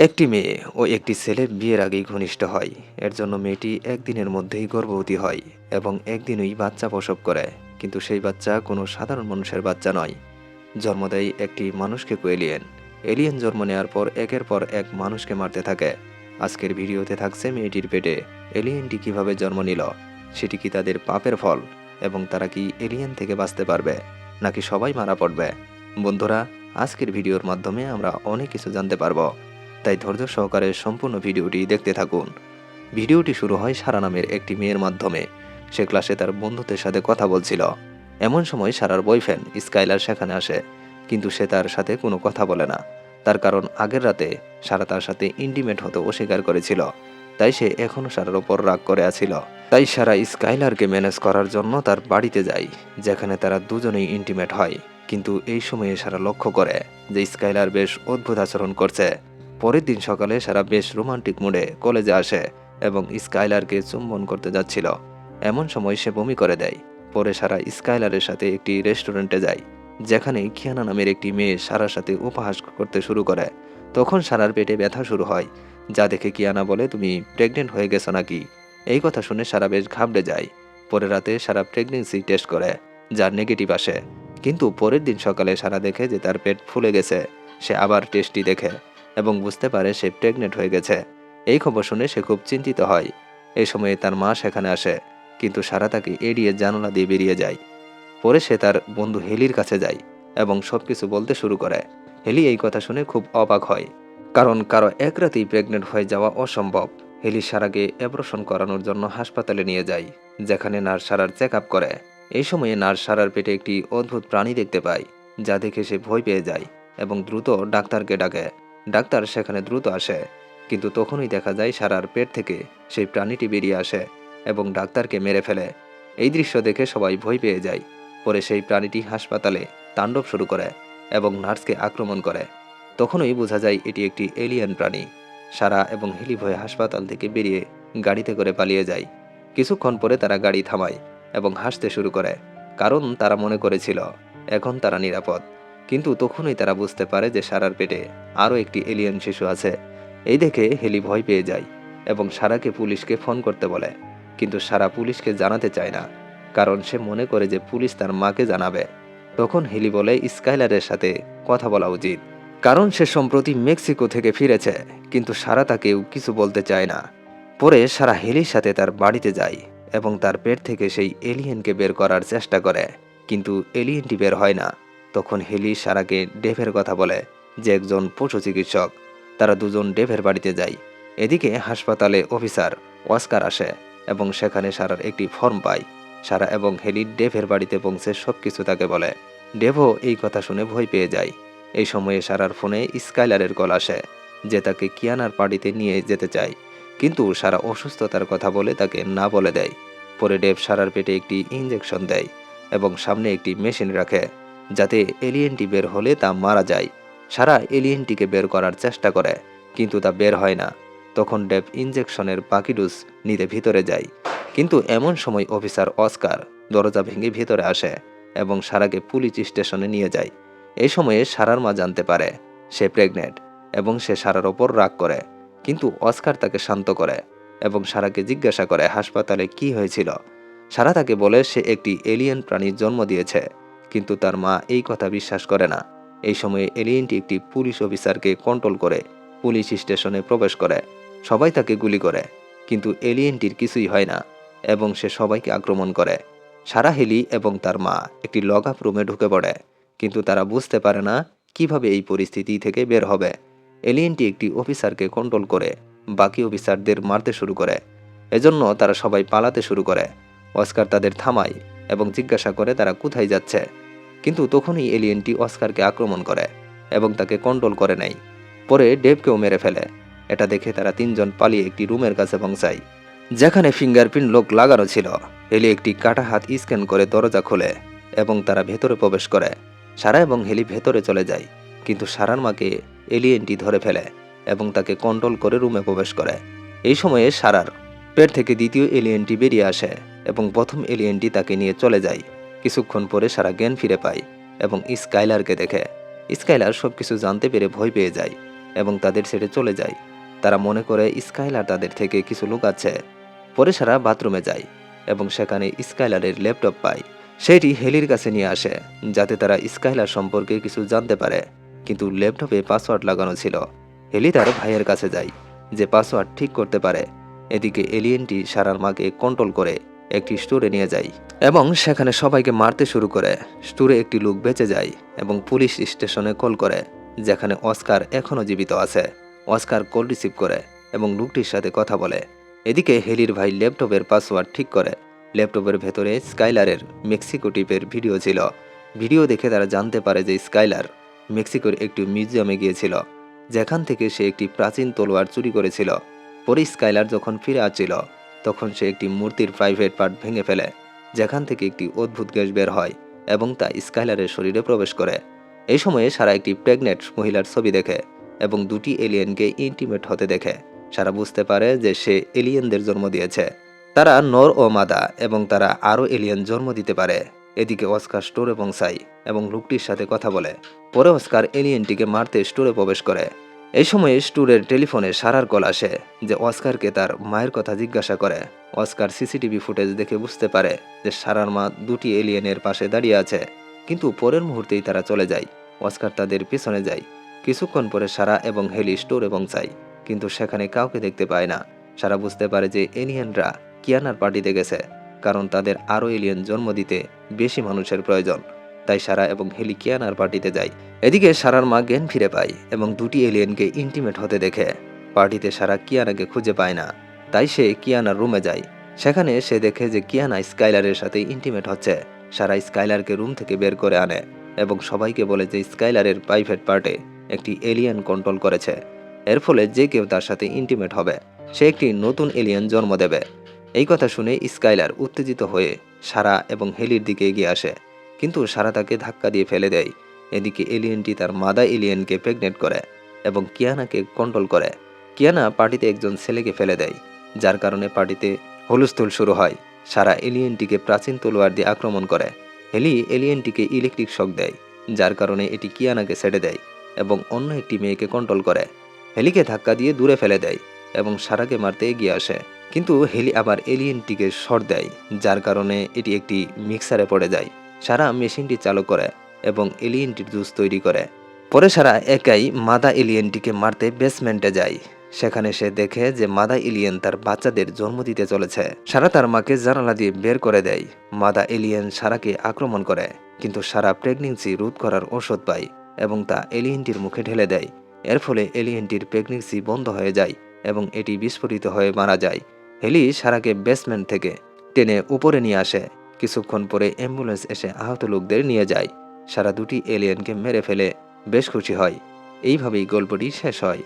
একটি মেয়ে ও একটি ছেলে বিয়ের আগেই ঘনিষ্ঠ হয়। এর জন্য মেয়েটি একদিনের মধ্যেই গর্ভবতী হয় এবং একদিনই বাচ্চা প্রসব করে। কিন্তু সেই বাচ্চা কোনো সাধারণ মানুষের বাচ্চা নয়, জন্ম দেয় একটি মানুষকে এলিয়েন। এলিয়েন জন্ম নেওয়ার পর একের পর এক মানুষকে মারতে থাকে। আজকের ভিডিওতে থাকছে মেয়েটির পেটে এলিয়েনটি কিভাবে জন্ম নিল, সেটি কি তাদের পাপের ফল, এবং তারা কি এলিয়েন থেকে বাঁচতে পারবে নাকি সবাই মারা পড়বে। বন্ধুরা, আজকের ভিডিওর মাধ্যমে আমরা অনেক কিছু জানতে পারবো, তাই ধৈর্য সহকারে সম্পূর্ণ ভিডিওটি দেখতে থাকুন। ভিডিওটি শুরু হয় সারা নামের একটি মেয়ের মাধ্যমে। সে ক্লাসে তার বন্ধুদের সাথে কথা বলছিল। এমন সময় সারার বয়ফ্রেন্ড স্কাইলার সেখানে আসে, কিন্তু সে তার সাথে কোনো কথা বলে না। তার কারণ আগের রাতে সারা তার সাথে ইন্টিমেট হতে অস্বীকার করেছিল, তাই সে এখনও সারার ওপর রাগ করে আছিল। তাই সারা স্কাইলারকে ম্যানেজ করার জন্য তার বাড়িতে যায়, যেখানে তারা দুজনেই ইন্টিমেট হয়। কিন্তু এই সময়ে সারা লক্ষ্য করে যে স্কাইলার বেশ অদ্ভুত আচরণ করছে। পরের দিন সকালে সারা বেশ রোমান্টিক মুডে কলেজে আসে এবং স্কাইলারকে চুম্বন করতে যাচ্ছিল। এমন সময় সে বমি করে দেয়। পরে সারা স্কাইলারের সাথে একটি রেস্টুরেন্টে যায়, যেখানে কিয়ানা নামের একটি মেয়ে সারার সাথে উপহাস করতে শুরু করে। তখন সারার পেটে ব্যথা শুরু হয়, যা দেখে কিয়ানা বলে, তুমি প্রেগনেন্ট হয়ে গেছো নাকি? এই কথা শুনে সারা বেশ ঘাবড়ে যায়। পরের রাতে সারা প্রেগনেন্সি টেস্ট করে, যার নেগেটিভ আসে। কিন্তু পরের দিন সকালে সারা দেখে যে তার পেট ফুলে গেছে। সে আবার টেস্টটি দেখে এবং বুঝতে পারে সে প্রেগনেন্ট হয়ে গেছে। এই খবর শুনে সে খুব চিন্তিত হয়। এই সময়ে তার মা সেখানে আসে, কিন্তু সারা তাকে এড়িয়ে জানালা দিয়ে বেরিয়ে যায়। পরে সে তার বন্ধু হেলির কাছে যায় এবং সবকিছু বলতে শুরু করে। হেলি এই কথা শুনে খুব অবাক হয়, কারণ কারো এক রাতেই প্রেগনেন্ট হয়ে যাওয়া অসম্ভব। হেলি সারাকে অপারেশন করানোর জন্য হাসপাতালে নিয়ে যায়, যেখানে নার্স সারার চেক আপ করে। এই সময়ে নার্স সারার পেটে একটি অদ্ভুত প্রাণী দেখতে পায়, যা দেখে সে ভয় পেয়ে যায় এবং দ্রুত ডাক্তারকে ডাকে। ডাক্তার সেখানে দ্রুত আসে, কিন্তু তখনই দেখা যায় সারার পেট থেকে সেই প্রাণীটি বেরিয়ে আসে এবং ডাক্তারকে মেরে ফেলে। এই দৃশ্য দেখে সবাই ভয় পেয়ে যায়। পরে সেই প্রাণীটি হাসপাতালে তাণ্ডব শুরু করে এবং নার্সকে আক্রমণ করে। তখনই বোঝা যায় এটি একটি এলিয়েন প্রাণী। সারা এবং হেলি ভয়ে হাসপাতাল থেকে বেরিয়ে গাড়িতে করে পালিয়ে যায়। কিছুক্ষণ পরে তারা গাড়ি থামায় এবং হাসতে শুরু করে, কারণ তারা মনে করেছিল এখন তারা নিরাপদ। কিন্তু তখনই তারা বুঝতে পারে যে সারার পেটে আরও একটি এলিয়েন শিশু আছে। এই দেখে হেলি ভয় পেয়ে যায় এবং সারাকে পুলিশকে ফোন করতে বলে। কিন্তু সারা পুলিশকে জানাতে চায় না, কারণ সে মনে করে যে পুলিশ তার মাকে জানাবে। তখন হেলি বলে স্কাইলারের সাথে কথা বলা উচিত, কারণ সে সম্প্রতি মেক্সিকো থেকে ফিরেছে। কিন্তু সারা তাকেও কিছু বলতে চায় না। পরে সারা হেলির সাথে তার বাড়িতে যায় এবং তার পেট থেকে সেই এলিয়েনকে বের করার চেষ্টা করে, কিন্তু এলিয়েনটি বের হয় না। তখন হেলি সারাকে ডেভের কথা বলে, যে একজন পশু চিকিৎসক। তারা দুজন ডেভের বাড়িতে যায়। এদিকে হাসপাতালে অফিসার অস্কার আসে এবং সেখানে সারার একটি ফর্ম পায়। সারা এবং হেলি ডেভের বাড়িতে পৌঁছে সবকিছু তাকে বলে। ডেভও এই কথা শুনে ভয় পেয়ে যায়। এই সময়ে সারার ফোনে স্কাইলারের কল আসে, যে তাকে কিয়ানার পার্টিতে নিয়ে যেতে চায়। কিন্তু সারা অসুস্থতার কথা বলে তাকে না বলে দেয়। পরে ডেভ সারার পেটে একটি ইঞ্জেকশন দেয় এবং সামনে একটি মেশিন রাখে, যাতে এলিয়েনটি বের হলে তা মারা যায়। সারা এলিয়েনটিকে বের করার চেষ্টা করে, কিন্তু তা বের হয় না। তখন ডেভ ইঞ্জেকশনের বাকি ডোজ নিতে ভিতরে যায়। কিন্তু এমন সময় অফিসার অস্কার দরজা ভেঙে ভিতরে আসে এবং সারাকে পুলিশ স্টেশনে নিয়ে যায়। এই সময়ে সারার মা জানতে পারে সে প্রেগনেন্ট এবং সে সারার ওপর রাগ করে। কিন্তু অস্কার তাকে শান্ত করে এবং সারাকে জিজ্ঞাসা করে হাসপাতালে কি হয়েছিল। সারা তাকে বলে সে একটি এলিয়েন প্রাণীর জন্ম দিয়েছে, কিন্তু তার মা এই কথা বিশ্বাস করে না। এই সময়ে এলিয়েনটি একটি পুলিশ অফিসারকে কন্ট্রোল করে পুলিশ স্টেশনে প্রবেশ করে। সবাই তাকে গুলি করে, কিন্তু এলিয়েনটির কিছুই হয় না এবং সে সবাইকে আক্রমণ করে। সারা, হেলি এবং তার মা একটি লক আপ রুমে ঢুকে পড়ে, কিন্তু তারা বুঝতে পারে না কিভাবে এই পরিস্থিতি থেকে বের হবে। এলিয়েনটি একটি অফিসারকে কন্ট্রোল করে বাকি অফিসারদের মারতে শুরু করে। এজন্য তারা সবাই পালাতে শুরু করে। অস্কার তাদের থামায় এবং জিজ্ঞাসা করে তারা কোথায় যাচ্ছে। কিন্তু তখনই এলিয়েনটি অস্কারকে আক্রমণ করে এবং তাকে কন্ট্রোল করে নেয়। পরে ডেভকেও মেরে ফেলে। এটা দেখে তারা তিনজন পালিয়ে একটি রুমের কাছে পৌঁছায়, যেখানে ফিঙ্গারপ্রিন্ট লক লাগানো ছিল। হেলি একটি কাটা হাত স্ক্যান করে দরজা খোলে এবং তারা ভেতরে প্রবেশ করে। সারা এবং হেলি ভেতরে চলে যায়, কিন্তু সারার মাকে এলিয়েনটি ধরে ফেলে এবং তাকে কন্ট্রোল করে রুমে প্রবেশ করে। এই সময়ে সারার পেট থেকে দ্বিতীয় এলিয়েনটি বেরিয়ে আসে এবং প্রথম এলিয়েনটি তাকে নিয়ে চলে যায়। কিছুক্ষণ পরে সারা জ্ঞান ফিরে পায় এবং স্কাইলারকে দেখে। স্কাইলার সবকিছু জানতে পেরে ভয় পেয়ে যায় এবং তাদের ছেড়ে চলে যায়। তারা মনে করে স্কাইলার তাদের থেকে কিছু লুকাচ্ছে। পরে সারা বাথরুমে যায় এবং সেখানে স্কাইলারের ল্যাপটপ পায়। সেটি হেলির কাছে নিয়ে আসে যাতে তারা স্কাইলার সম্পর্কে কিছু জানতে পারে, কিন্তু ল্যাপটপে পাসওয়ার্ড লাগানো ছিল। হেলি তার ভাইয়ের কাছে যায় যে পাসওয়ার্ড ঠিক করতে পারে। এদিকে এলিয়েনটি সারার মাকে কন্ট্রোল করে একটি স্টোরে নিয়ে যায় এবং সেখানে সবাইকে মারতে শুরু করে। স্টোরে একটি লোক বেঁচে যায় এবং পুলিশ স্টেশনে কল করে, যেখানে অস্কার এখনও জীবিত আছে। অস্কার কল রিসিভ করে এবং লোকটির সাথে কথা বলে। এদিকে হেলির ভাই ল্যাপটপের পাসওয়ার্ড ঠিক করে। ল্যাপটপের ভেতরে স্কাইলারের মেক্সিকো ট্রিপের ভিডিও ছিল। ভিডিও দেখে তারা জানতে পারে যে স্কাইলার মেক্সিকোর একটি মিউজিয়ামে গিয়েছিল, যেখান থেকে সে একটি প্রাচীন তলোয়ার চুরি করেছিল। পরে স্কাইলার যখন ফিরে আসছিল তখন সে একটি মূর্তির প্রাইভেট পার্ট ভেঙে ফেলে, যেখান থেকে একটি অদ্ভুত গ্যাস বের হয় এবং তা স্কাইলারের শরীরে প্রবেশ করে। এই সময়ে সারা একটি প্রেগনেন্ট মহিলার ছবি দেখে এবং দুটি এলিয়েনকে ইন্টিমেট হতে দেখে। সারা বুঝতে পারে যে সে এলিয়েনদের জন্ম দিয়েছে। তারা নর ও মাদা এবং তারা আরও এলিয়েন জন্ম দিতে পারে। এদিকে অস্কার স্টোরে পৌঁছায় এবং লোকটির সাথে কথা বলে। পরে অস্কার এলিয়েনটিকে মারতে স্টোরে প্রবেশ করে। এই সময়ে স্টোরের টেলিফোনে সারার কল আসে যে অস্কারকে তার মায়ের কথা জিজ্ঞাসা করে। অস্কার সিসিটিভি ফুটেজ দেখে বুঝতে পারে যে সারার মা দুটি এলিয়েনের পাশে দাঁড়িয়ে আছে, কিন্তু পরের মুহূর্তেই তারা চলে যায়। অস্কার তাদের পিছনে যায়। কিছুক্ষণ পরে সারা এবং হেলি স্টোরে পৌঁছায়, কিন্তু সেখানে কাউকে দেখতে পায় না। সারা বুঝতে পারে যে এলিয়েনরা কিয়ানার পার্টিতে গেছে, কারণ তাদের আরও এলিয়েন জন্ম দিতে বেশি মানুষের প্রয়োজন। তাই সারা এবং হেলি কিয়ানার পার্টিতে যায়। এদিকে সারার মা জ্ঞান ফিরে পায় এবং দুটি এলিয়েনকে ইন্টিমেট হতে দেখে। পার্টিতে সারা কিয়ানাকে খুঁজে পায় না, তাই সে কিয়ানার রুমে যায়। সেখানে সে দেখে যে কিয়ানা স্কাইলারের সাথে ইন্টিমেট হচ্ছে। সারা স্কাইলারকে রুম থেকে বের করে আনে এবং সবাইকে বলে যে স্কাইলারের প্রাইভেট পার্টে একটি এলিয়েন কন্ট্রোল করেছে। এর ফলে যে কেউ তার সাথে ইন্টিমেট হবে সে একটি নতুন এলিয়েন জন্ম দেবে। এই কথা শুনে স্কাইলার উত্তেজিত হয়ে সারা এবং হেলির দিকে এগিয়ে আসে, কিন্তু সারা তাকে ধাক্কা দিয়ে ফেলে দেয়। এদিকে এলিয়েনটি তার মাদা এলিয়েনকে প্রেগনেন্ট করে এবং কিয়ানাকে কন্ট্রোল করে। কিয়ানা পার্টিতে একজন ছেলেকে ফেলে দেয়, যার কারণে পার্টিতে হুলস্থুল শুরু হয়। সারা এলিয়েনটিকে প্রাচীন তলোয়ার দিয়ে আক্রমণ করে। হেলি এলিয়েনটিকে ইলেকট্রিক শক দেয়, যার কারণে এটি কিয়ানাকে ছেড়ে দেয় এবং অন্য একটি মেয়েকে কন্ট্রোল করে। হেলিকে ধাক্কা দিয়ে দূরে ফেলে দেয় এবং সারাকে মারতে এগিয়ে আসে, কিন্তু হেলি আবার এলিয়েনটিকে শর্ট দেয়, যার কারণে এটি একটি মিক্সারে পড়ে যায়। সারা মেশিনটি চালু করে এবং এলিয়েনটির জুস তৈরি করে। পরে সারা একাই মাদা এলিয়েনটিকে মারতে বেসমেন্টে যায়। সেখানে সে দেখে যে মাদা এলিয়েন তার বাচ্চাদের জন্ম দিতে চলেছে। সারা তার মাকে জানালা দিয়ে বের করে দেয়। মাদা এলিয়েন সারাকে আক্রমণ করে, কিন্তু সারা প্রেগনেন্সি রোধ করার ওষুধ পায় এবং তা এলিয়েনটির মুখে ঢেলে দেয়। এর ফলে এলিয়েনটির প্রেগনেন্সি বন্ধ হয়ে যায় এবং এটি বিস্ফোরিত হয়ে মারা যায়। হেলি সারাকে বেসমেন্ট থেকে টেনে উপরে নিয়ে আসে। কিছুক্ষণ পরে অ্যাম্বুলেন্স এসে আহত লোকদের নিয়ে যায়। সারা দুটি এলিয়েনকে মেরে ফেলে বেশ খুশি হয়। এইভাবেই গল্পটি শেষ হয়।